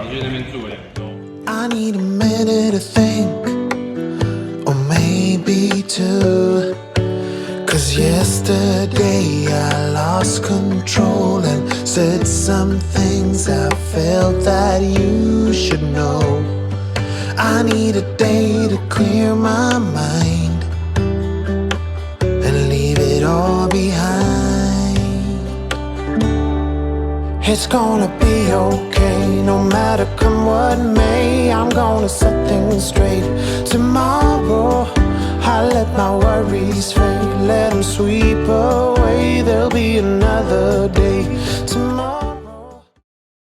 常去那边住了2周。I need a minute to think, or maybe two. Cause yesterday I lost control and said some things I felt that you should know. I need a day to clear my mind and leave it all behind. It's gonna be okay, no matter come what may. I'm gonna set things straight tomorrow. I let my worries fade, let them sweep away. There'll be another day